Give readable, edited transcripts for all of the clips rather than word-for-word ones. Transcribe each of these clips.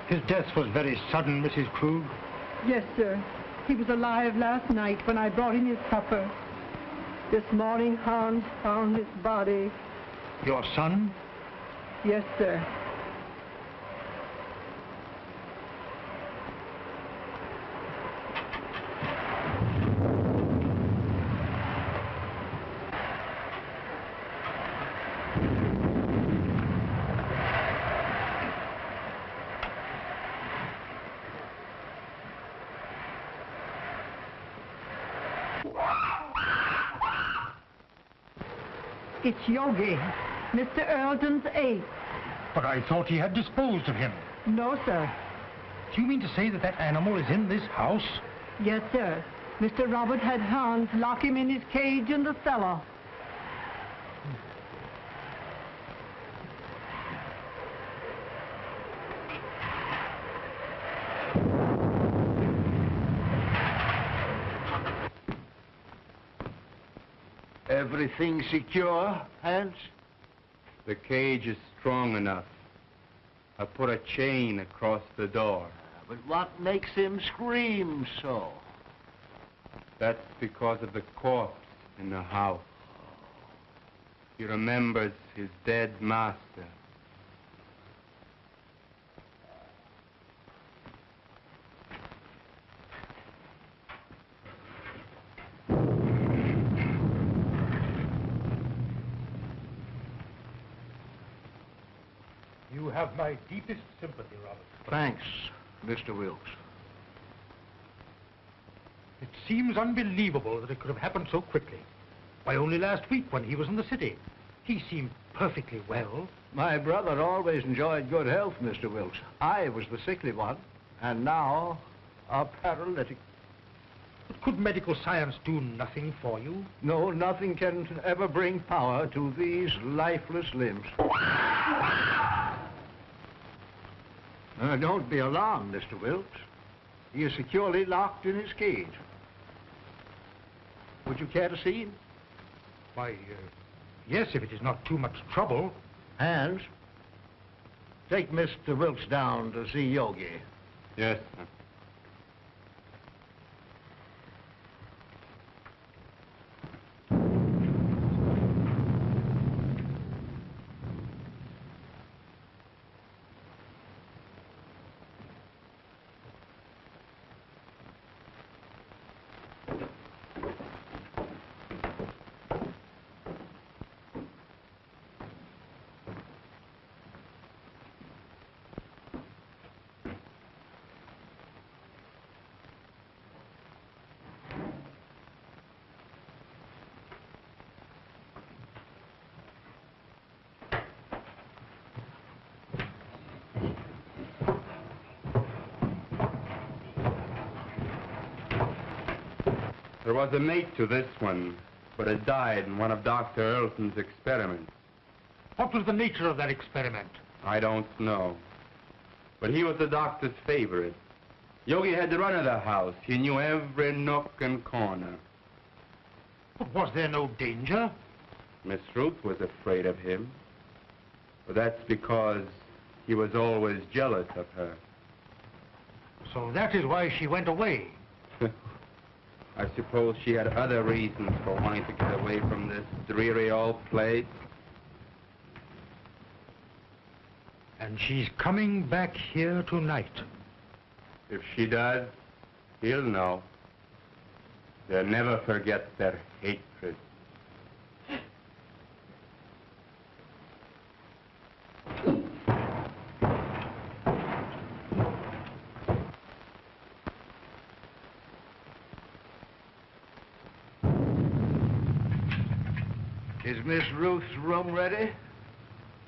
His death was very sudden, Mrs. Krug. Yes, sir. He was alive last night when I brought him his supper. This morning, Hans found his body. Your son? Yes, sir. It's Yogi, Mr. Earleton's aide. But I thought he had disposed of him. No, sir. Do you mean to say that that animal is in this house? Yes, sir. Mr. Robert had Hans lock him in his cage in the cellar. Everything secure, Hans? The cage is strong enough. I put a chain across the door. But what makes him scream so? That's because of the corpse in the house. He remembers his dead master. You have my deepest sympathy, Robert. Thanks, Mr. Wilkes. It seems unbelievable that it could have happened so quickly. Why, only last week when he was in the city, he seemed perfectly well. My brother always enjoyed good health, Mr. Wilkes. I was the sickly one, and now a paralytic. But could medical science do nothing for you? No, nothing can ever bring power to these lifeless limbs. Don't be alarmed, Mr. Wilkes. He is securely locked in his cage. Would you care to see him? Why, yes, if it is not too much trouble. Hans, take Mr. Wilkes down to see Yogi. Yes, sir. There was a mate to this one, but it died in one of Dr. Earleton's experiments. What was the nature of that experiment? I don't know. But he was the doctor's favorite. Yogi had the run of the house. He knew every nook and corner. But was there no danger? Miss Ruth was afraid of him. But that's because he was always jealous of her. So that is why she went away. I suppose she had other reasons for wanting to get away from this dreary old place. And she's coming back here tonight. If she does, he'll know. They'll never forget their hatred. Is Miss Ruth's room ready?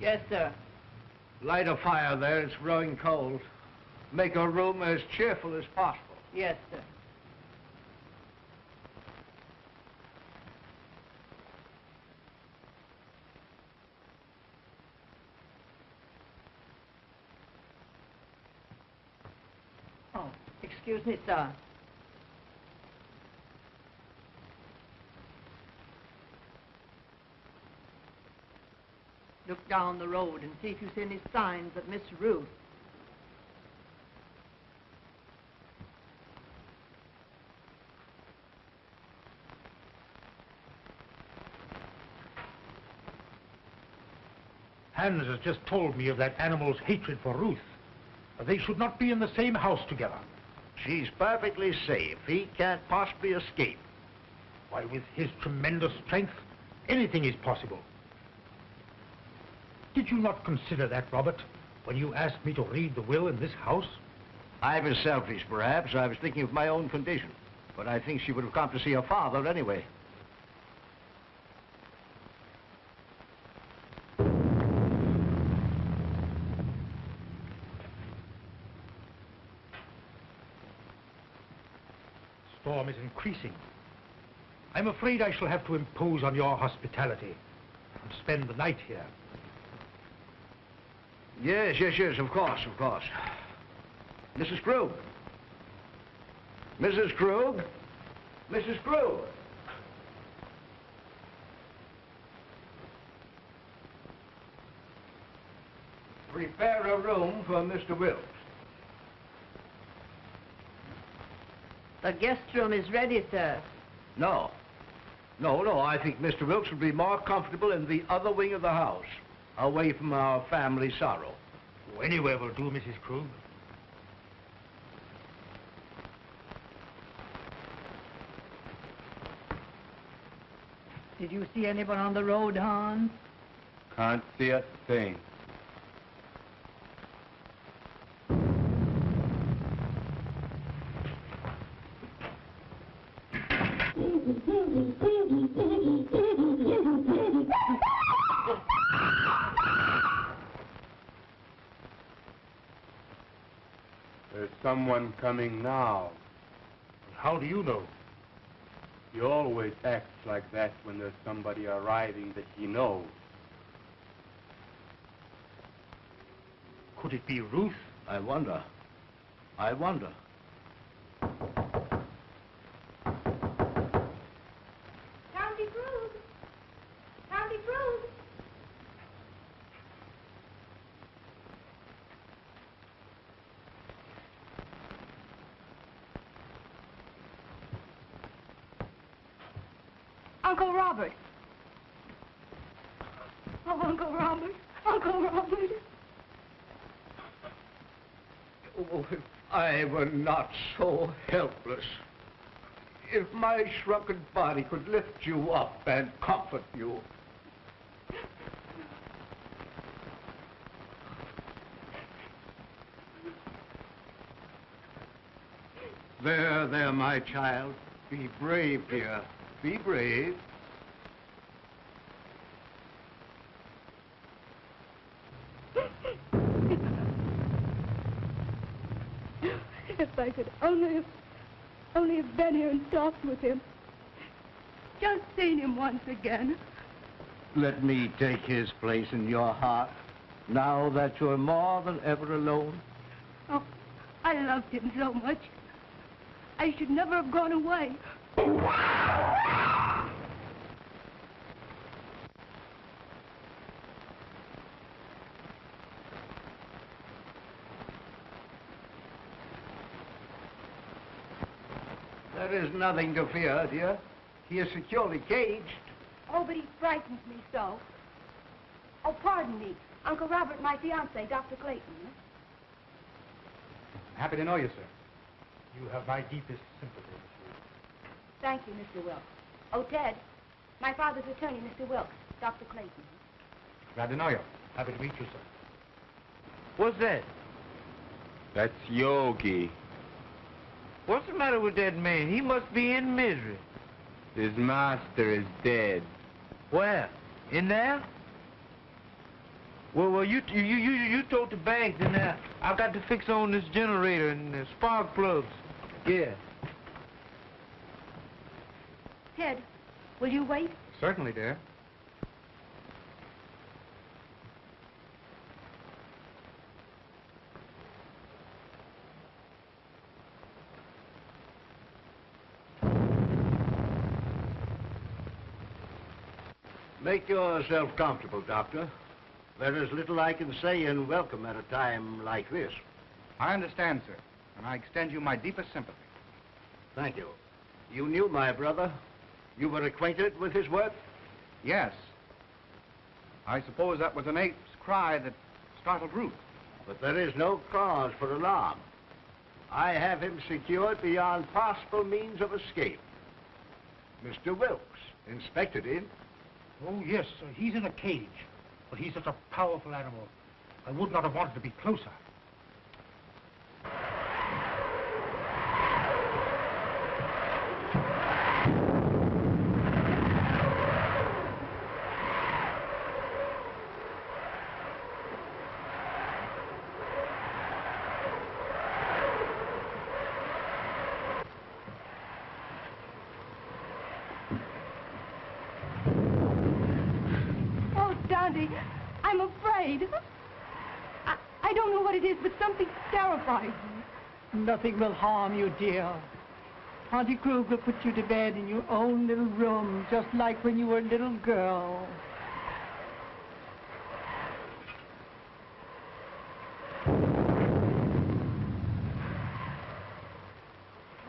Yes, sir. Light a fire there. It's growing cold. Make her room as cheerful as possible. Yes, sir. Oh, excuse me, sir. Look down the road and see if you see any signs of Miss Ruth. Hans has just told me of that animal's hatred for Ruth. They should not be in the same house together. She's perfectly safe. He can't possibly escape. Why, with his tremendous strength, anything is possible. Did you not consider that, Robert, when you asked me to read the will in this house? I was selfish, perhaps. I was thinking of my own condition. But I think she would have come to see her father anyway. The storm is increasing. I'm afraid I shall have to impose on your hospitality and spend the night here. Yes, of course. Mrs. Krug. Mrs. Krug? Mrs. Krug? Prepare a room for Mr. Wilkes. The guest room is ready, sir. No. I think Mr. Wilkes would be more comfortable in the other wing of the house, away from our family sorrow. Oh, anywhere will do, Mrs. Krug. Did you see anyone on the road, Hans? Can't see a thing. There's someone coming now. How do you know? He always acts like that when there's somebody arriving that he knows. Could it be Ruth? I wonder. County Cruz! Uncle Robert! Oh, Uncle Robert! Uncle Robert! Oh, if I were not so helpless. If my shrunken body could lift you up and comfort you. There, my child. Be brave, dear. Be brave. If I could only have been here and talked with him. Just seen him once again. Let me take his place in your heart, now that you're more than ever alone. Oh, I loved him so much. I should never have gone away. There is nothing to fear, dear. He is securely caged. Oh, but he frightens me so. Oh, pardon me. Uncle Robert, my fiancé, Dr. Clayton. Happy to know you, sir. You have my deepest sympathy. Thank you, Mr. Wilkes. Oh, Ted, my father's attorney, Mr. Wilkes, Dr. Clayton. Glad to know you. Happy to meet you, sir. What's that? That's Yogi. What's the matter with that man? He must be in misery. His master is dead. Where? In there? Well, you tote the bags in there. I've got to fix on this generator and the spark plugs. Yeah. Ted, will you wait? Certainly, dear. Make yourself comfortable, Doctor. There is little I can say in welcome at a time like this. I understand, sir, and I extend you my deepest sympathy. Thank you. You knew my brother? You were acquainted with his work? Yes. I suppose that was an ape's cry that startled Ruth. But there is no cause for alarm. I have him secured beyond possible means of escape. Mr. Wilkes inspected him. Oh, yes, sir. He's in a cage. But he's such a powerful animal. I would not have wanted to be closer. I'm afraid. I don't know what it is, but something terrifying. Nothing will harm you, dear. Auntie Krug will put you to bed in your own little room, just like when you were a little girl.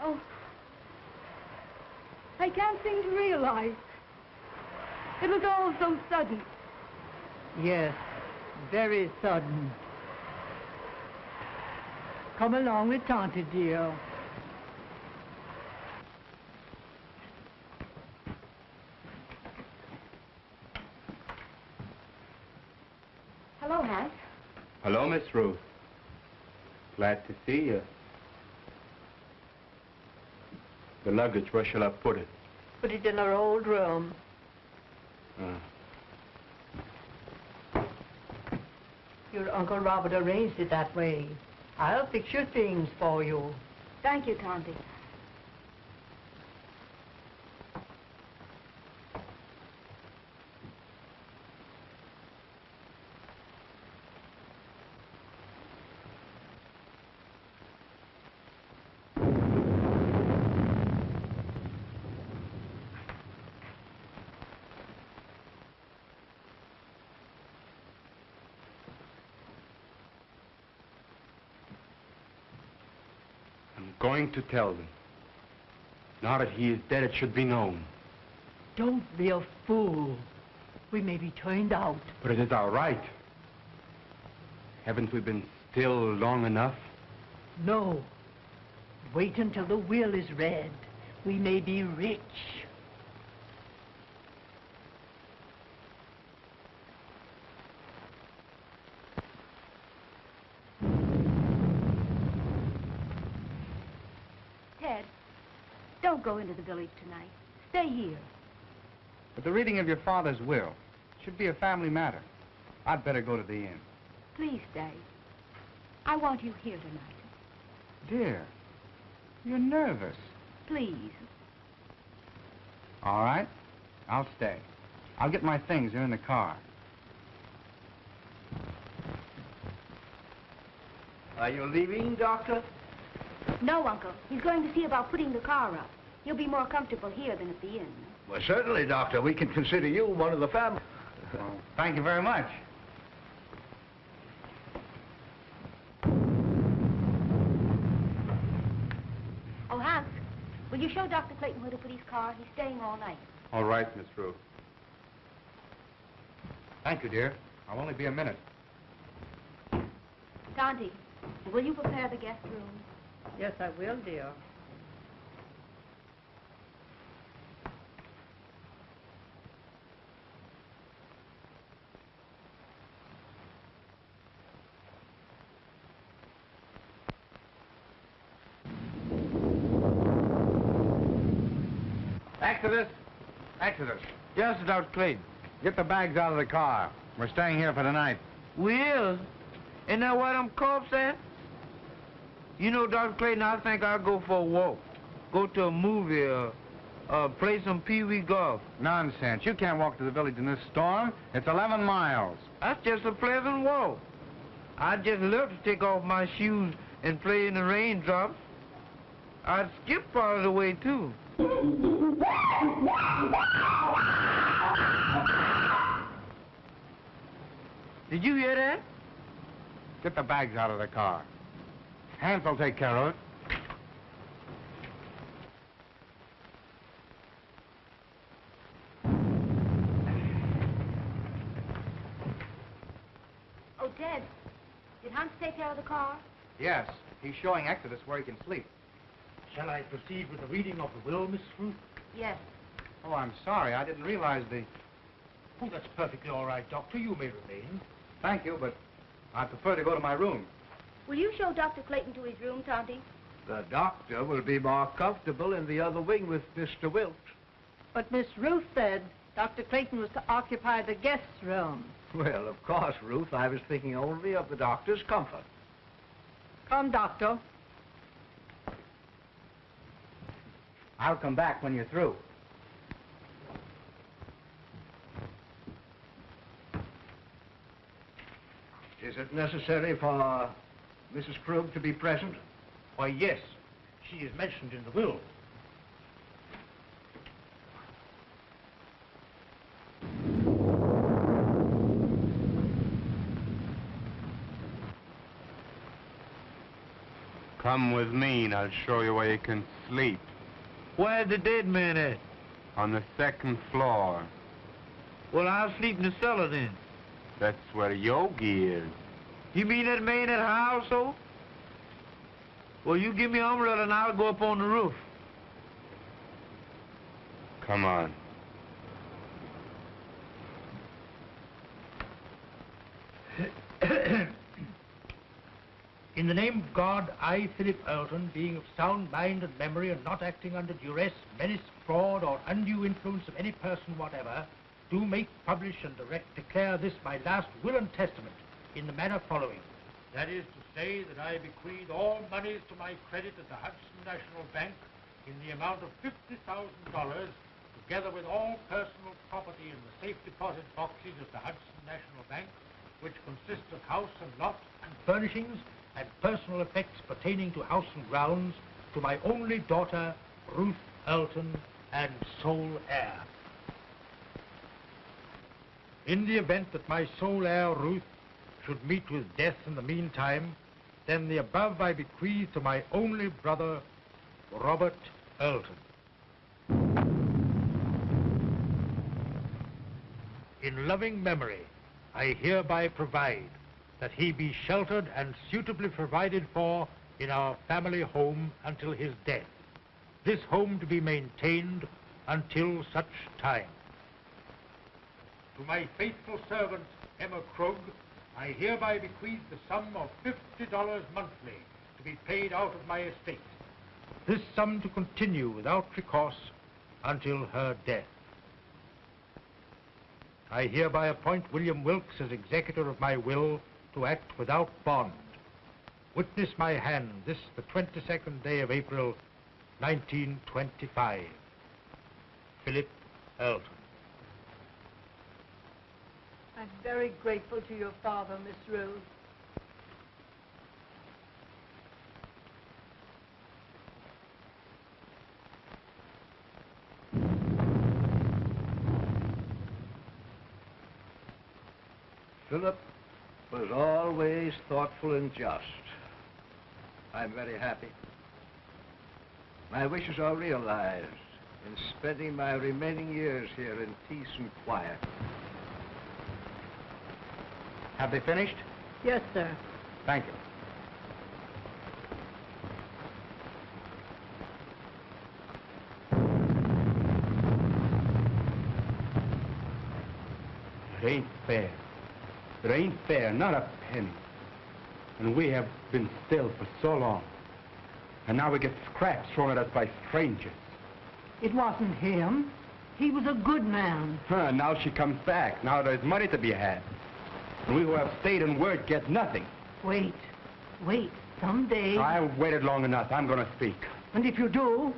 Oh, I can't seem to realize. It was all so sudden. Yes, very sudden. Come along with Tante, dear. Hello, Hans. Hello, Miss Ruth. Glad to see you. The luggage, where shall I put it? Put it in our old room. Your Uncle Robert arranged it that way. I'll fix your things for you. Thank you, Tante. Going to tell them. Now that he is dead, it should be known. Don't be a fool. We may be turned out. But it is our right. Haven't we been still long enough? No. Wait until the will is read. We may be rich. Don't go into the village tonight. Stay here. But the reading of your father's will should be a family matter. I'd better go to the inn. Please stay. I want you here tonight. Dear, you're nervous. Please. All right, I'll stay. I'll get my things. They're in the car. Are you leaving, Doctor? No, Uncle. He's going to see about putting the car up. You'll be more comfortable here than at the inn. Well, certainly, Doctor. We can consider you one of the family. Well, thank you very much. Oh, Hans, will you show Dr. Clayton where to put his car? He's staying all night. All right, Miss Ruth. Thank you, dear. I'll only be a minute. Tante, will you prepare the guest room? Yes, I will, dear. Exodus! Exodus! Yes, Dr. Clayton. Get the bags out of the car. We're staying here for the night. Will? Isn't that why them corpse at? You know, Dr. Clayton, I think I'll go for a walk. Go to a movie or play some pee-wee golf. Nonsense. You can't walk to the village in this storm. It's 11 miles. That's just a pleasant walk. I'd just love to take off my shoes and play in the raindrops. I'd skip part of the way, too. Did you hear that? Get the bags out of the car. Hans will take care of it. Ted, did Hans take care of the car? Yes, he's showing Exodus where he can sleep. Shall I proceed with the reading of the will, Miss Ruth? Yes. Oh, I'm sorry. I didn't realize the... Oh, that's perfectly all right, Doctor. You may remain. Thank you, but I prefer to go to my room. Will you show Dr. Clayton to his room, Tonty? The doctor will be more comfortable in the other wing with Mr. Wilkes. But Miss Ruth said Dr. Clayton was to occupy the guest room. Well, of course, Ruth, I was thinking only of the doctor's comfort. Come, Doctor. I'll come back when you're through. Is it necessary for Mrs. Krug to be present? Why, yes. She is mentioned in the will. Come with me and I'll show you where you can sleep. Where's the dead man at? On the second floor. Well, I'll sleep in the cellar then. That's where Yogi is. You mean that man at her household? Well, you give me an umbrella and I'll go up on the roof. Come on. In the name of God, I, Philip Earlton, being of sound mind and memory and not acting under duress, menace, fraud, or undue influence of any person whatever, do make, publish, and direct declare this my last will and testament in the manner following. That is to say that I bequeath all monies to my credit at the Hudson National Bank in the amount of $50,000, together with all personal property in the safe deposit boxes of the Hudson National Bank, which consist of house and lot and furnishings and personal effects pertaining to house and grounds, to my only daughter, Ruth Earlton, and sole heir. In the event that my sole heir, Ruth, should meet with death in the meantime, then the above I bequeath to my only brother, Robert Earlton. In loving memory, I hereby provide that he be sheltered and suitably provided for in our family home until his death. This home to be maintained until such time. To my faithful servant, Emma Krug, I hereby bequeath the sum of $50 monthly to be paid out of my estate. This sum to continue without recourse until her death. I hereby appoint William Wilkes as executor of my will to act without bond. Witness my hand this the 22nd day of April, 1925. Philip Earlton. I'm very grateful to your father, Miss Rose. Philip was always thoughtful and just. I'm very happy. My wishes are realized in spending my remaining years here in peace and quiet. Have they finished? Yes, sir. Thank you. It ain't fair. It ain't fair, not a penny. And we have been still for so long. And now we get scraps thrown at us by strangers. It wasn't him. He was a good man. Now she comes back. Now there's money to be had. And we who have stayed in word get nothing. Wait. Someday... I've waited long enough. I'm going to speak. And if you do,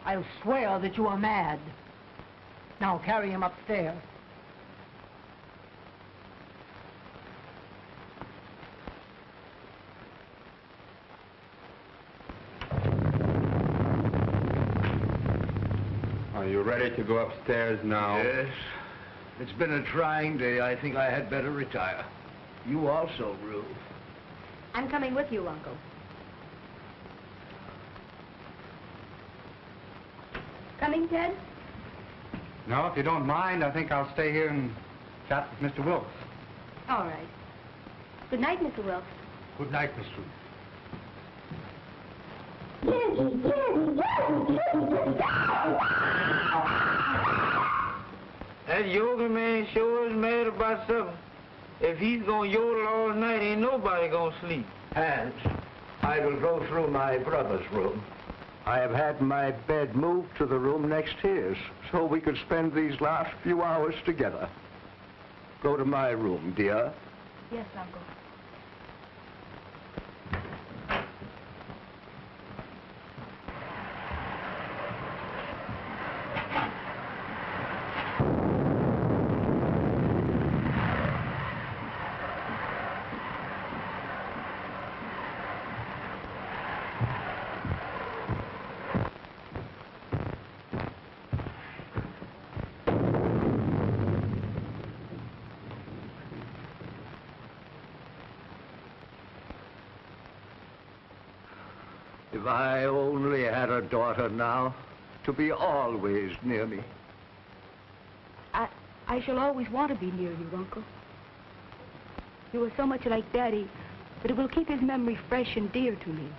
I'll swear that you are mad. Now carry him upstairs. Are you ready to go upstairs now? Yes. It's been a trying day. I think I had better retire. You also, Ruth. I'm coming with you, Uncle. Coming, Ted? No, if you don't mind, I think I'll stay here and chat with Mr. Wilkes. All right. Good night, Mr. Wilkes. Good night, Miss Ruth. That yoga man sure is mad about something. If he's gonna yodel all night, ain't nobody gonna sleep. And I will go through my brother's room. I have had my bed moved to the room next to his, so we could spend these last few hours together. Go to my room, dear. Yes, Uncle. If I only had a daughter now, to be always near me. I shall always want to be near you, Uncle. You are so much like Daddy, but it will keep his memory fresh and dear to me.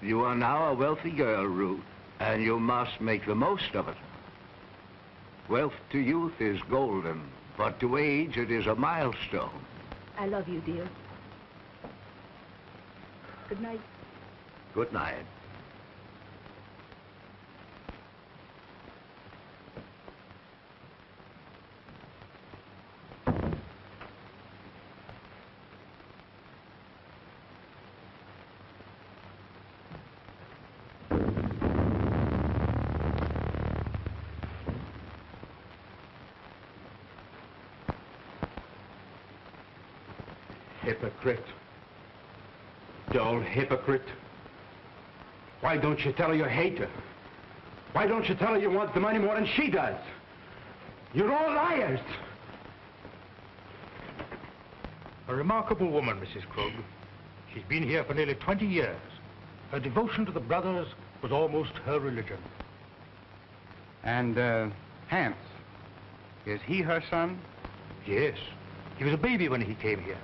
You are now a wealthy girl, Ruth, and you must make the most of it. Wealth to youth is golden, but to age it is a milestone. I love you, dear. Good night. Good night. Hypocrite. Dull hypocrite. Why don't you tell her you hate her? Why don't you tell her you want the money more than she does? You're all liars. A remarkable woman, Mrs. Krug. She's been here for nearly 20 years. Her devotion to the brothers was almost her religion. And, Hans, is he her son? Yes. He was a baby when he came here.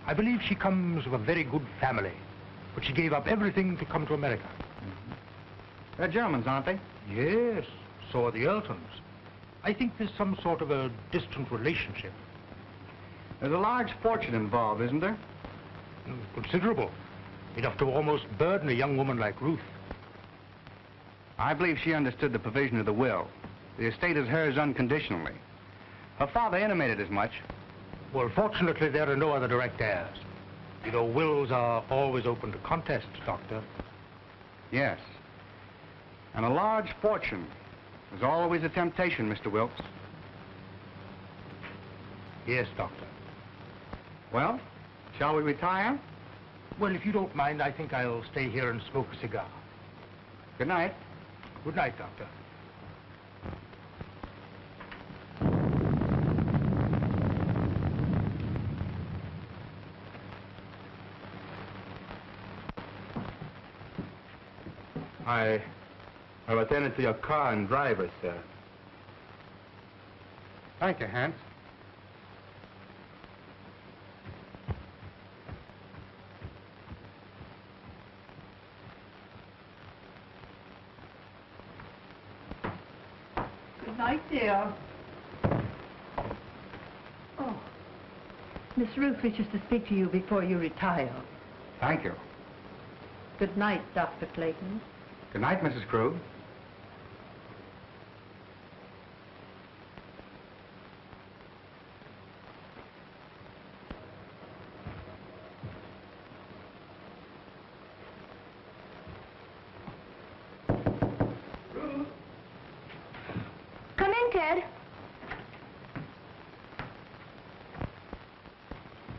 I believe she comes of a very good family, but she gave up everything to come to America. They're Germans, aren't they? Yes, so are the Eltons. I think there's some sort of a distant relationship. There's a large fortune involved, isn't there? Considerable. Enough to almost burden a young woman like Ruth. I believe she understood the provision of the will. The estate is hers unconditionally. Her father intimated as much. Well, fortunately, there are no other direct heirs. You know, wills are always open to contests, Doctor. Yes. And a large fortune is always a temptation, Mr. Wilkes. Yes, Doctor. Well, shall we retire? Well, if you don't mind, I think I'll stay here and smoke a cigar. Good night. Good night, Doctor. I've attended to your car and driver, sir. Thank you, Hans. Good night, dear. Oh, Miss Ruth wishes to speak to you before you retire. Thank you. Good night, Dr. Clayton. Good night, Mrs. Krug. Come in, Ted.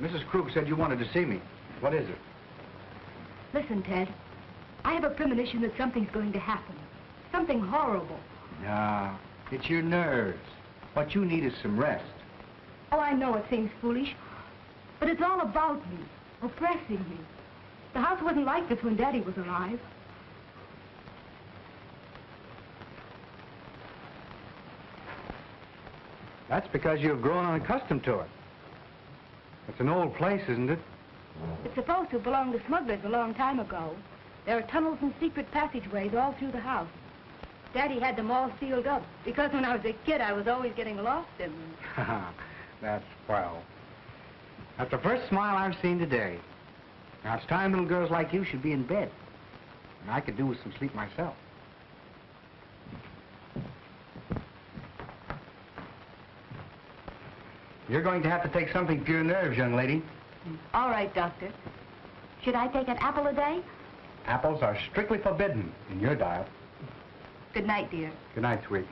Mrs. Krug said you wanted to see me. What is it? Listen, Ted. I have a premonition that something's going to happen. Something horrible. No, it's your nerves. What you need is some rest. Oh, I know it seems foolish, but it's all about me, oppressing me. The house wasn't like this when Daddy was alive. That's because you've grown unaccustomed to it. The It's an old place, isn't it? It's supposed to belong to smugglers a long time ago. There are tunnels and secret passageways all through the house. Daddy had them all sealed up because when I was a kid, I was always getting lost in them. That's swell. That's the first smile I've seen today. Now, it's time little girls like you should be in bed. And I could do with some sleep myself. You're going to have to take something for your nerves, young lady. All right, Doctor. Should I take an apple a day? Apples are strictly forbidden in your diet. Good night, dear. Good night, sweet.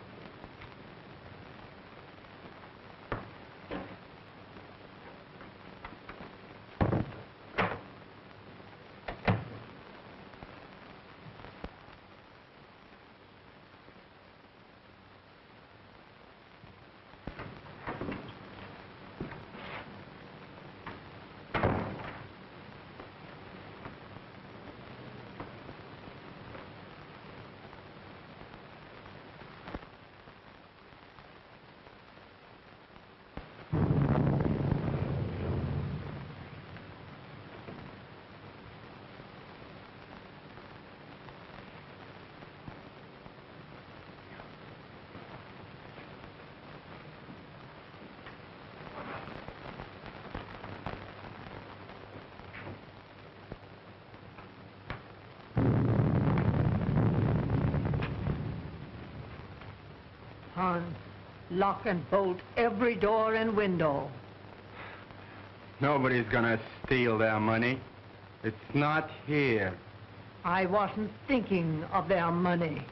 Hon, lock and bolt every door and window. Nobody's gonna steal their money. It's not here. I wasn't thinking of their money.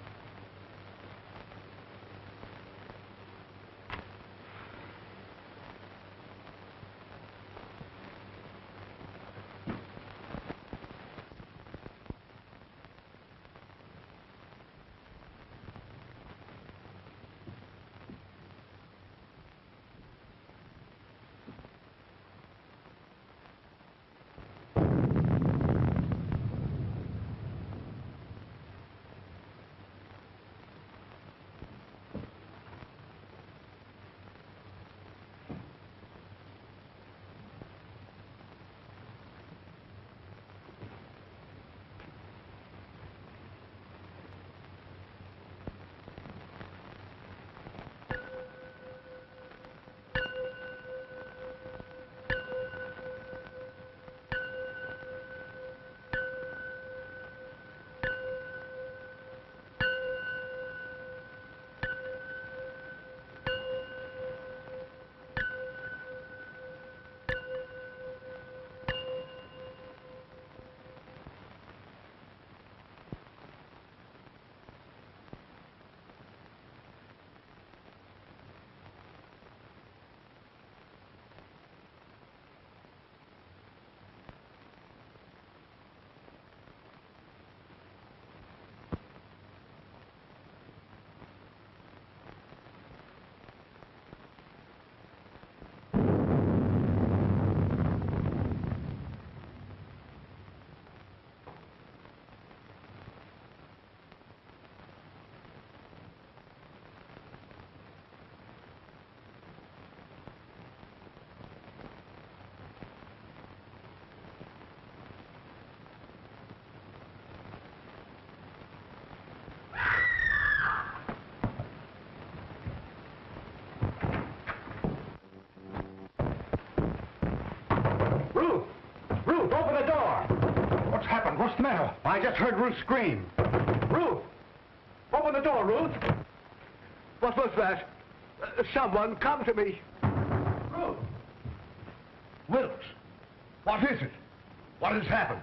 Ruth, open the door! What's happened? What's the matter? I just heard Ruth scream. Ruth! Open the door, Ruth! What was that? Someone come to me. Ruth! Wilkes! What is it? What has happened?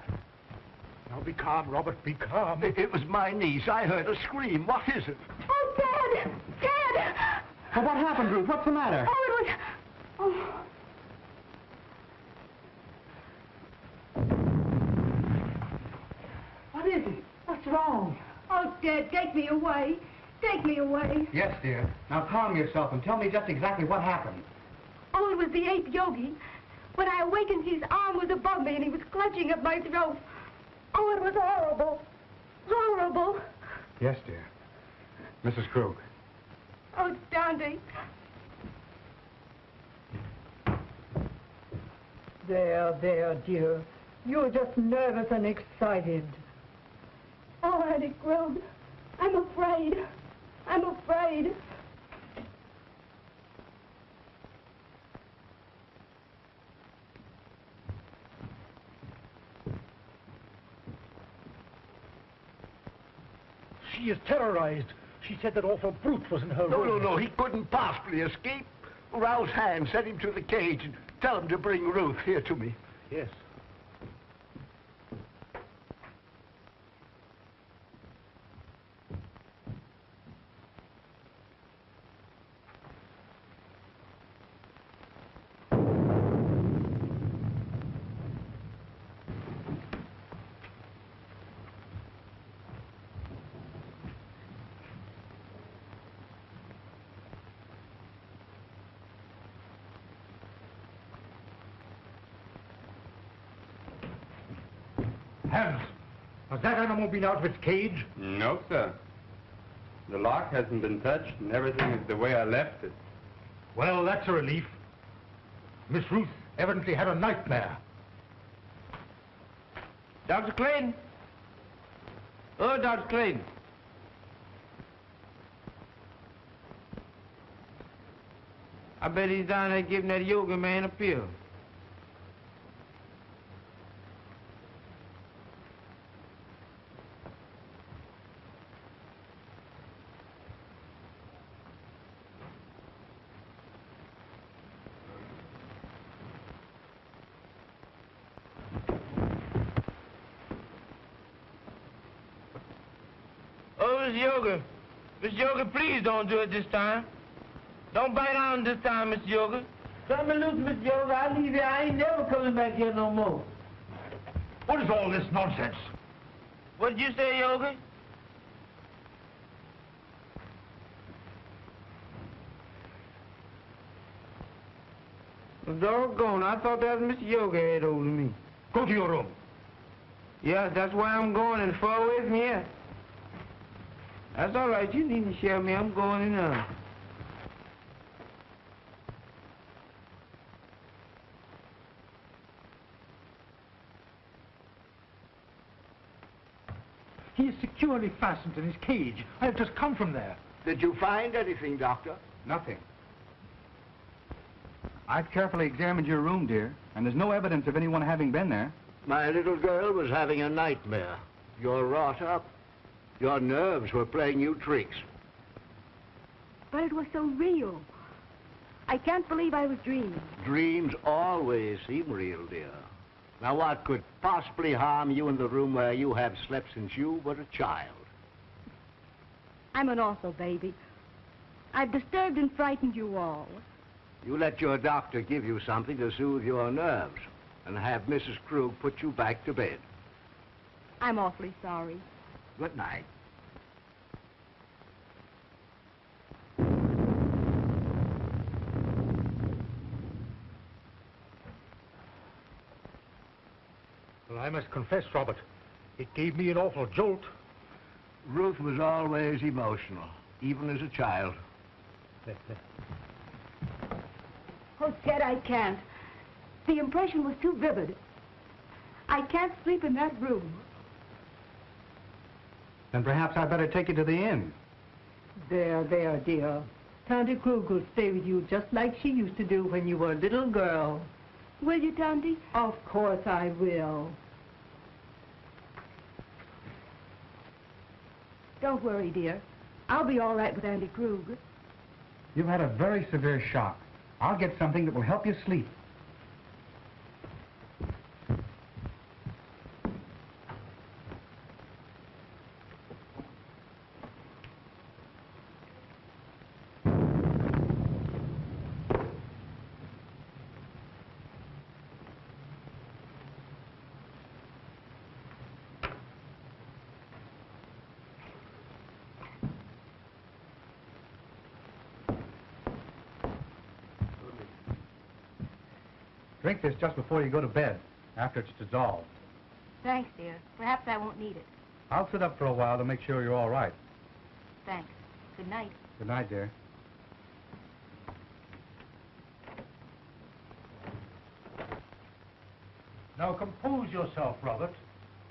Now be calm, Robert, be calm. It was my niece. I heard her scream. What is it? Oh, Dad! Dad! Well, what happened, Ruth? What's the matter? Oh, it was... Oh. What is it? What's wrong? Oh, Dad, take me away. Take me away. Yes, dear. Now calm yourself and tell me just exactly what happened. Oh, it was the 8th yogi. When I awakened, his arm was above me and he was clutching at my throat. Oh, it was horrible. Horrible. Yes, dear. Mrs. Krug. Oh, Dante. There, dear. You're just nervous and excited. Oh, Auntie Krug, I'm afraid. I'm afraid. She is terrorized. She said that awful brute was in her room. No, he couldn't possibly escape. Rouse Hand, send him to the cage and tell him to bring Ruth here to me. Yes. Hans, has that animal been out of its cage? No, sir. The lock hasn't been touched, and everything is the way I left it. Well, that's a relief. Miss Ruth evidently had a nightmare. Dr. Clayton? Oh, Dr. Clayton. I bet he's down there giving that yoga man a pill. Miss Yoga, please don't do it this time. Don't bite on this time, Miss Yoga. Cut me loose, Miss Yoga. I leave here. I ain't never coming back here no more. What is all this nonsense? What did you say, Yoga? Well, doggone, I thought that was Miss Yoga had hold of me. Go to your room. Yes, that's why I'm going, and far away from here. That's all right. You needn't share me. I'm going in now. He is securely fastened in his cage. I have just come from there. Did you find anything, Doctor? Nothing. I've carefully examined your room, dear, and there's no evidence of anyone having been there. My little girl was having a nightmare. You're wrought up. Your nerves were playing you tricks. But it was so real. I can't believe I was dreaming. Dreams always seem real, dear. Now, what could possibly harm you in the room where you have slept since you were a child? I'm an awful baby. I've disturbed and frightened you all. You let your doctor give you something to soothe your nerves and have Mrs. Krug put you back to bed. I'm awfully sorry. Good night. Well, I must confess, Robert, it gave me an awful jolt. Ruth was always emotional, even as a child. Oh, Ted, I can't. The impression was too vivid. I can't sleep in that room. Then perhaps I'd better take you to the inn. There, dear. Tante Krug will stay with you just like she used to do when you were a little girl. Will you, Tante? Of course I will. Don't worry, dear. I'll be all right with Auntie Krug. You've had a very severe shock. I'll get something that will help you sleep. Drink this just before you go to bed, after it's dissolved. Thanks, dear. Perhaps I won't need it. I'll sit up for a while to make sure you're all right. Thanks. Good night. Good night, dear. Now compose yourself, Robert,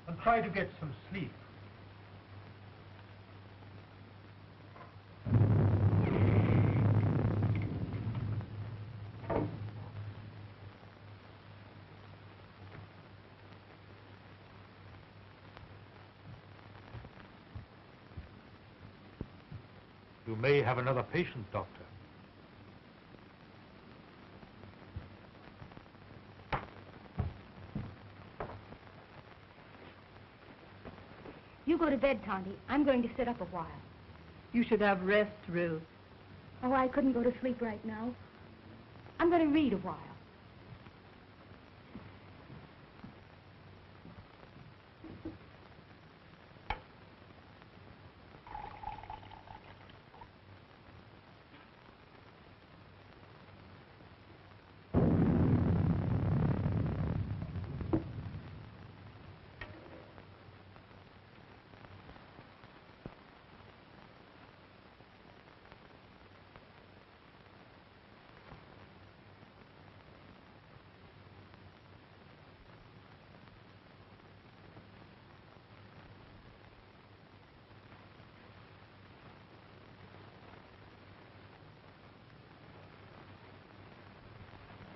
and try to get some sleep. You may have another patient, Doctor. You go to bed, Tonty. I'm going to sit up a while. You should have rest, Ruth. Oh, I couldn't go to sleep right now. I'm going to read a while.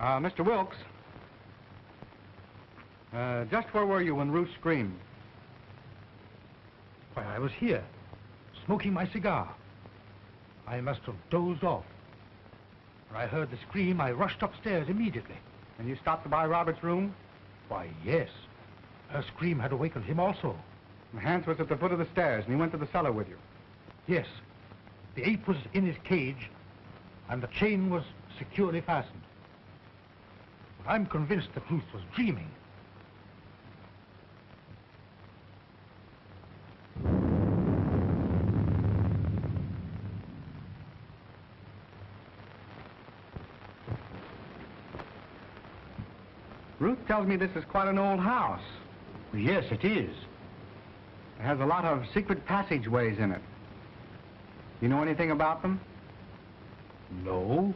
Mr. Wilkes, just where were you when Ruth screamed? Why, I was here, smoking my cigar. I must have dozed off. When I heard the scream, I rushed upstairs immediately. And you stopped by Robert's room? Why, yes. Her scream had awakened him also. And Hans was at the foot of the stairs, and he went to the cellar with you. Yes. The ape was in his cage, and the chain was securely fastened. But I'm convinced that Ruth was dreaming. Ruth tells me this is quite an old house. Yes, it is. It has a lot of secret passageways in it. You know anything about them? No,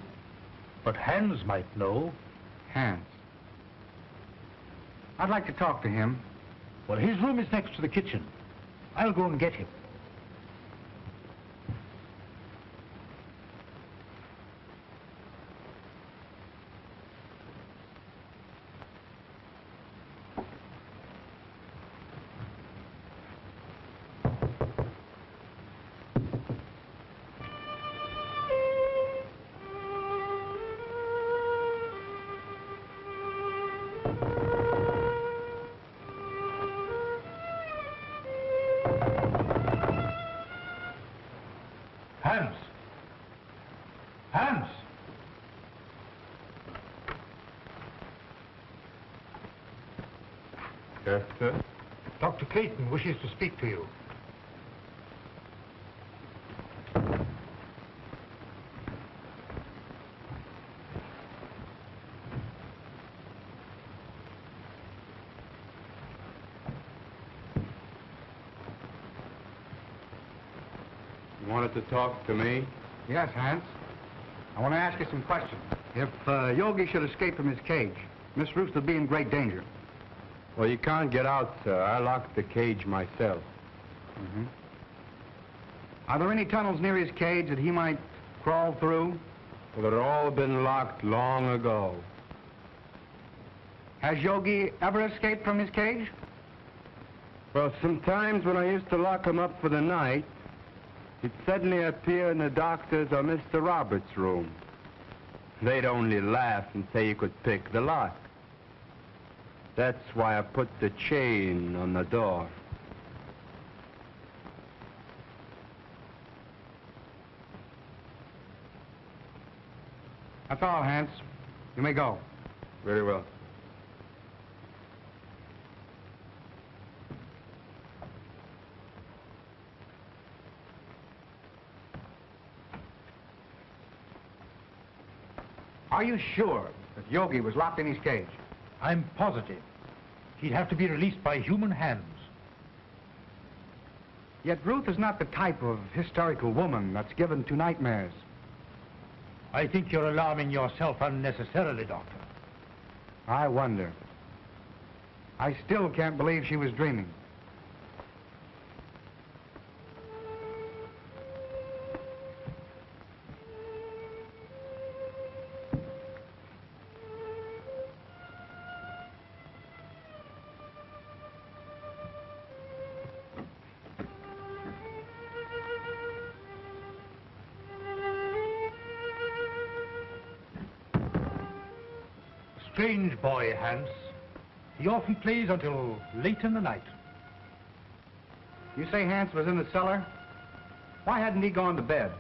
but Hans might know. Hans. I'd like to talk to him. Well, his room is next to the kitchen. I'll go and get him. Hans! Hans! Yes, sir? Dr. Clayton wishes to speak to you. You wanted to talk to me? Yes, Hans. I want to ask you some questions. If Yogi should escape from his cage, Miss Ruth would be in great danger. Well, you can't get out, sir. I locked the cage myself. Mm-hmm. Are there any tunnels near his cage that he might crawl through? Well, they'd all been locked long ago. Has Yogi ever escaped from his cage? Well, sometimes when I used to lock him up for the night, he'd suddenly appear in the doctor's or Mr. Roberts' room. They'd only laugh and say you could pick the lock. That's why I put the chain on the door. That's all, Hans. You may go. Very well. Are you sure that Yogi was locked in his cage? I'm positive. He'd have to be released by human hands. Yet Ruth is not the type of hysterical woman that's given to nightmares. I think you're alarming yourself unnecessarily, Doctor. I wonder. I still can't believe she was dreaming. Strange boy, Hans. He often plays until late in the night. You say Hans was in the cellar? Why hadn't he gone to bed?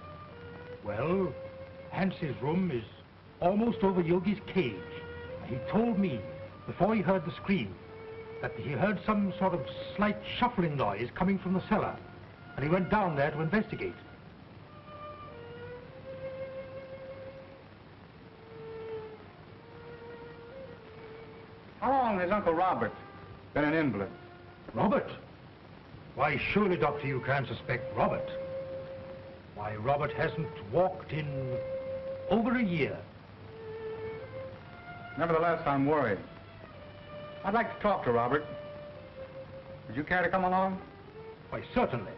Well, Hans's room is almost over Yogi's cage. He told me, before he heard the scream, that he heard some sort of slight shuffling noise coming from the cellar, and he went down there to investigate. How long has Uncle Robert been an invalid? Robert? Why, surely, Doctor, you can't suspect Robert. Why, Robert hasn't walked in over a year. Nevertheless, I'm worried. I'd like to talk to Robert. Would you care to come along? Why, certainly.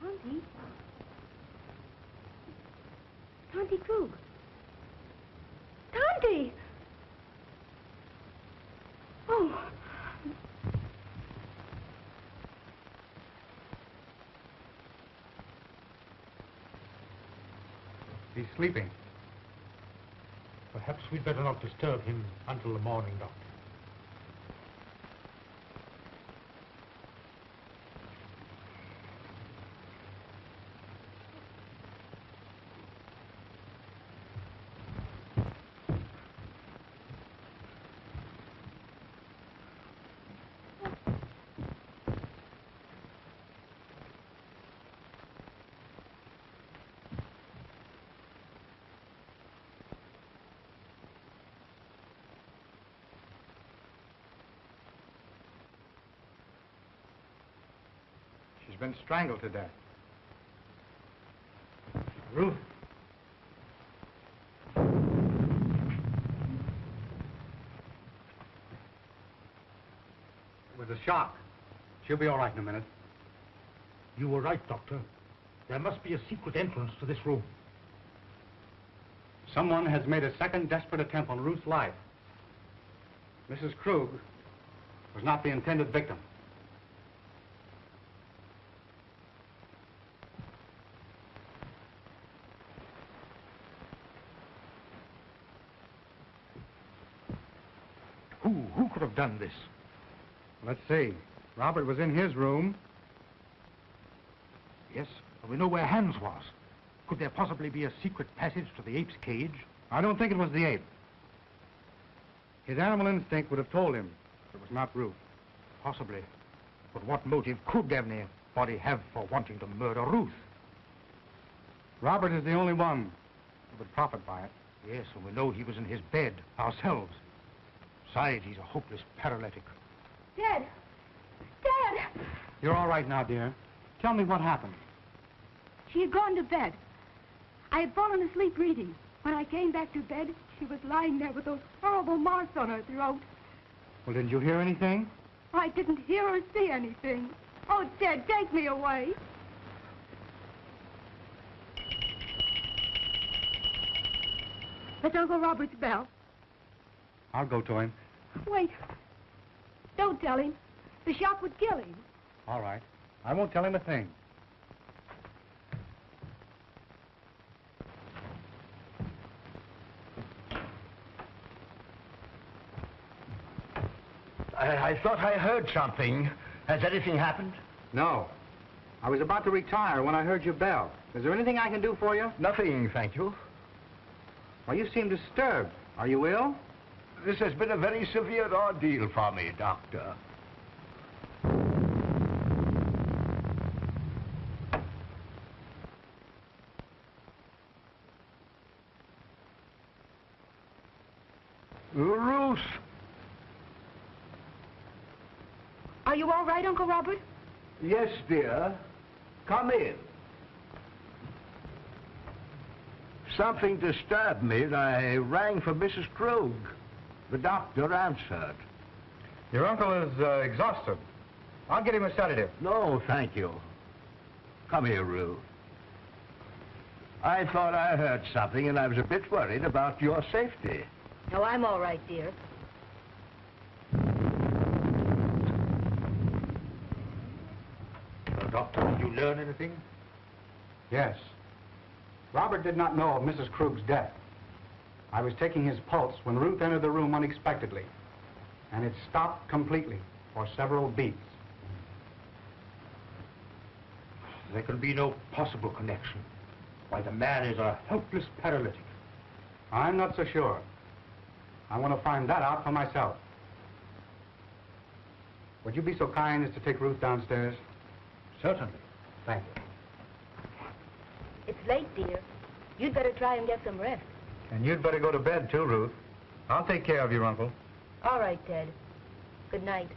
Tonty? Tonty Krug. Tonty! Oh. He's sleeping. Perhaps we'd better not disturb him until the morning, Doctor. She's been strangled to death. Ruth? It was a shock. She'll be all right in a minute. You were right, Doctor. There must be a secret entrance to this room. Someone has made a second desperate attempt on Ruth's life. Mrs. Krug was not the intended victim. Who could have done this? Let's see. Robert was in his room. Yes, we know where Hans was. Could there possibly be a secret passage to the ape's cage? I don't think it was the ape. His animal instinct would have told him it was not Ruth. Possibly. But what motive could anybody have for wanting to murder Ruth? Robert is the only one who would profit by it. Yes, and we know he was in his bed ourselves. Besides, he's a hopeless paralytic. Dad! Dad! You're all right now, dear. Tell me what happened. She had gone to bed. I had fallen asleep reading. When I came back to bed, she was lying there with those horrible marks on her throat. Well, didn't you hear anything? I didn't hear or see anything. Oh, Dad, take me away. That's Uncle Robert's bell. I'll go to him. Wait. Don't tell him. The shock would kill him. All right. I won't tell him a thing. I thought I heard something. Has anything happened? No. I was about to retire when I heard your bell. Is there anything I can do for you? Nothing, thank you. Well, you seem disturbed. Are you ill? This has been a very severe ordeal for me, Doctor. Ruth! Are you all right, Uncle Robert? Yes, dear. Come in. Something disturbed me, and I rang for Mrs. Krug. The doctor answered. Your uncle is exhausted. I'll get him a sedative. No, thank you. Come here, Ruth. I thought I heard something, and I was a bit worried about your safety. No, I'm all right, dear. Well, Doctor, did you learn anything? Yes. Robert did not know of Mrs. Krug's death. I was taking his pulse when Ruth entered the room unexpectedly, and it stopped completely for several beats. There can be no possible connection. Why, the man is a helpless paralytic. I'm not so sure. I want to find that out for myself. Would you be so kind as to take Ruth downstairs? Certainly. Thank you. It's late, dear. You'd better try and get some rest. And you'd better go to bed, too, Ruth. I'll take care of your uncle. All right, Ted. Good night.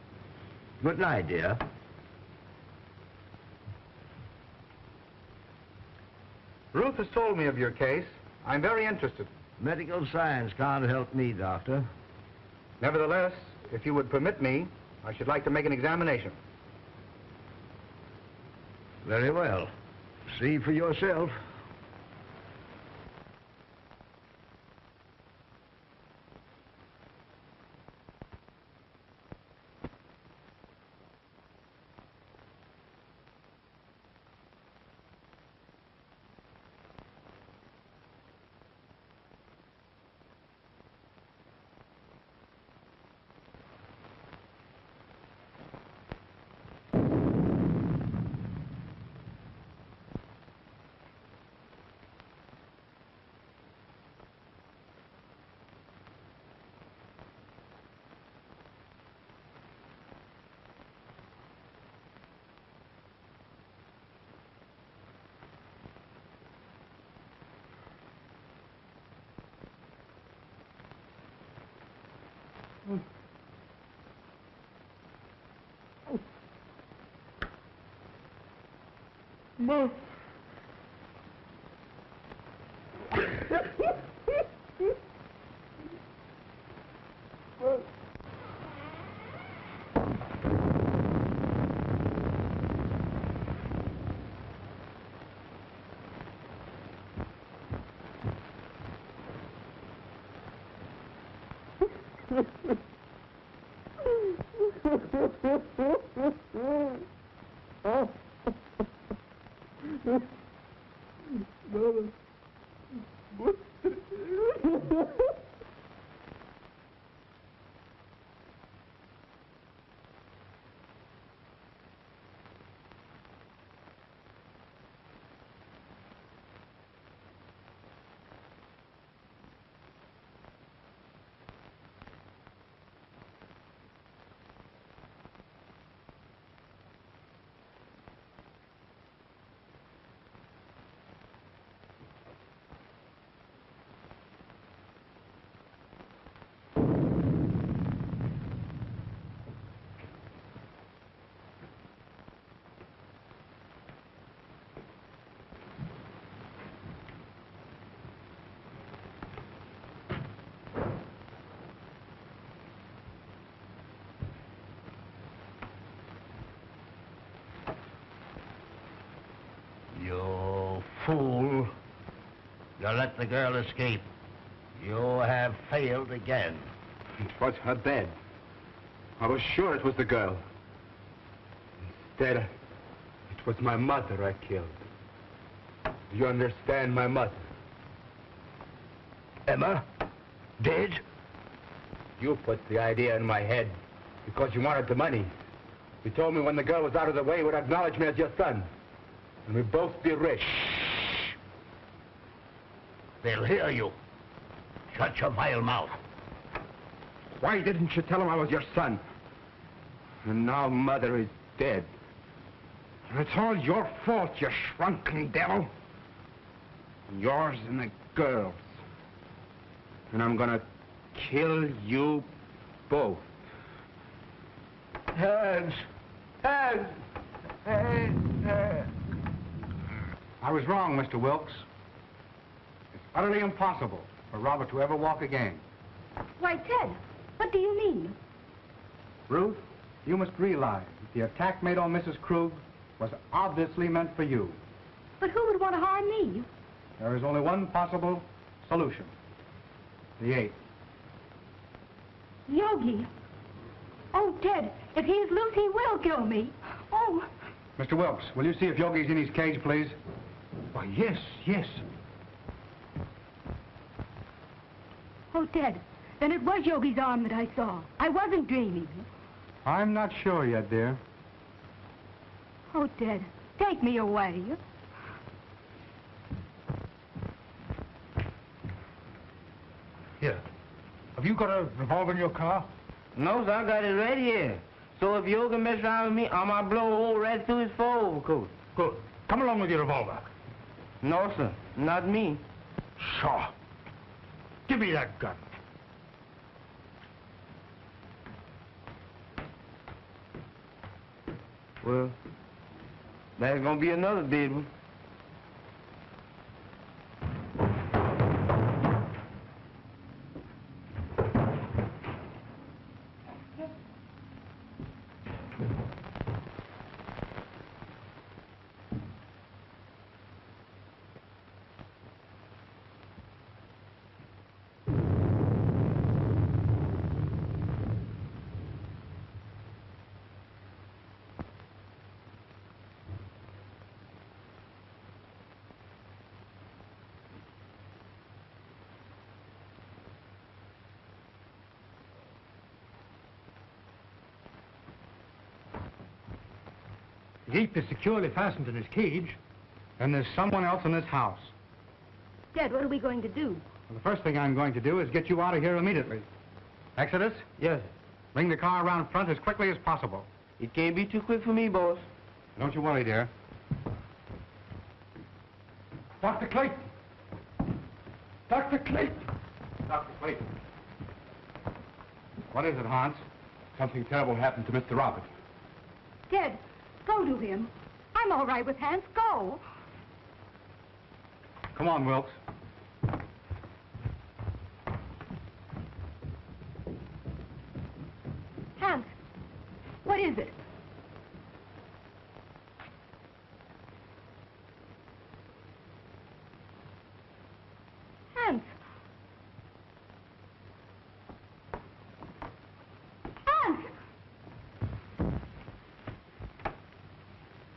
Good night, dear. Ruth has told me of your case. I'm very interested. Medical science can't help me, Doctor. Nevertheless, if you would permit me, I should like to make an examination. Very well. See for yourself. Mom. You fool. You let the girl escape. You have failed again. It was her bed. I was sure it was the girl. Instead, it was my mother I killed. Do you understand, my mother? Emma? Dead? You put the idea in my head. Because you wanted the money. You told me when the girl was out of the way, you would acknowledge me as your son. And we'd both be rich. They'll hear you. Shut your vile mouth. Why didn't you tell him I was your son? And now Mother is dead. And it's all your fault, you shrunken devil. Yours and the girl's. And I'm gonna kill you both. Hands! Hands! I was wrong, Mr. Wilkes. It's utterly impossible for Robert to ever walk again. Why, Ted, what do you mean? Ruth, you must realize that the attack made on Mrs. Krug was obviously meant for you. But who would want to harm me? There is only one possible solution. The ape. Yogi. Oh, Ted, if he's loose, he will kill me. Oh. Mr. Wilkes, will you see if Yogi's in his cage, please? Why, yes, yes. Oh, Ted, then it was Yogi's arm that I saw. I wasn't dreaming. I'm not sure yet, dear. Oh, Ted, take me away. Here. Have you got a revolver in your car? No, sir, I got it right here. So if Yogi mess around with me, I'm gonna blow a hole right through his fur overcoat. Good. Come along with your revolver. No, sir, not me. Sure. Give me that gun. Well, there's gonna be another big one. The ape is securely fastened in his cage. And there's someone else in this house. Ted, what are we going to do? Well, the first thing I'm going to do is get you out of here immediately. Exodus, Yes, sir. bring the car around front as quickly as possible. It can't be too quick for me, boss. Don't you worry, dear. Dr. Clayton! Dr. Clayton! Dr. Clayton. What is it, Hans? Something terrible happened to Mr. Robert. Ted, go to him. I'm all right with Hans. Go. Come on, Wilkes. Hans, what is it? Hans. Hans!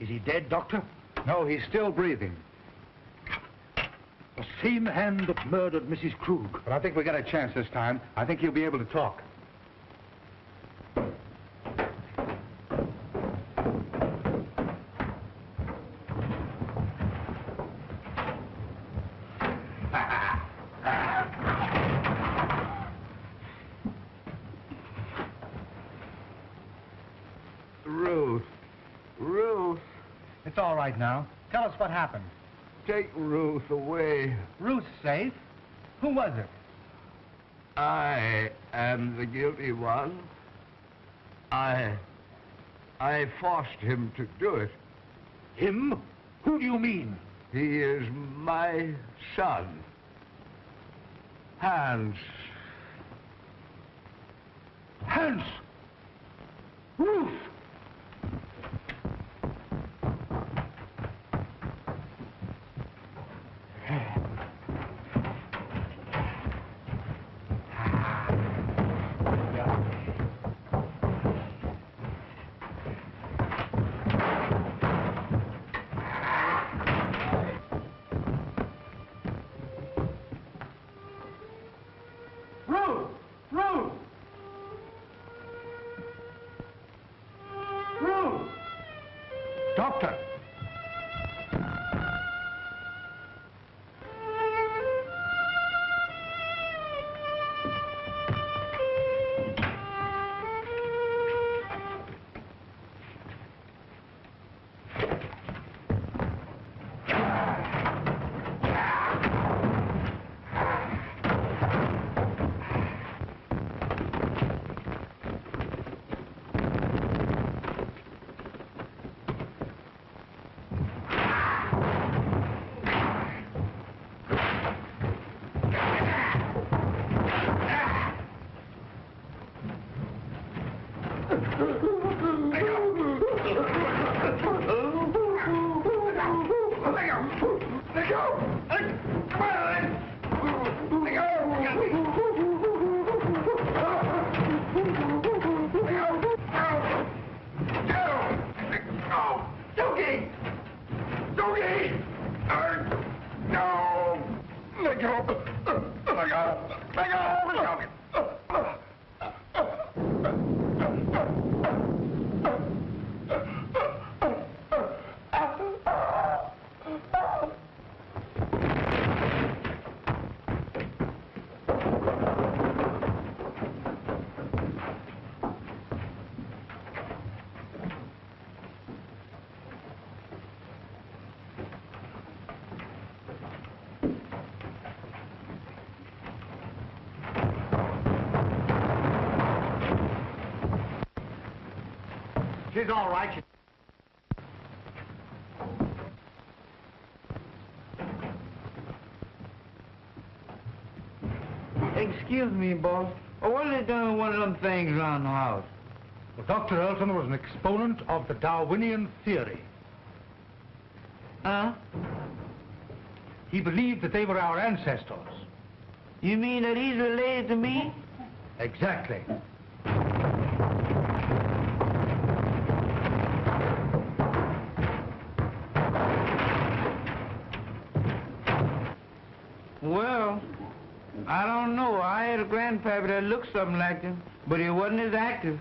Is he dead, Doctor? No, he's still breathing. The same hand that murdered Mrs. Krug. But I think we got a chance this time. I think he'll be able to talk. Ruth. Ruth. It's all right now. Tell us what happened. Take Ruth away. Ruth's safe. Who was it? I am the guilty one. I forced him to do it. Him? Who do you mean? He is my son. Hans. Hans! Ruth! Doctor! She's all right. Excuse me, boss. What are they doing with one of them things around the house? Well, Dr. Elton was an exponent of the Darwinian theory. Huh? He believed that they were our ancestors. You mean that he's related to me? Exactly. Well, I don't know. I had a grandpappy that looked something like him, but he wasn't as active.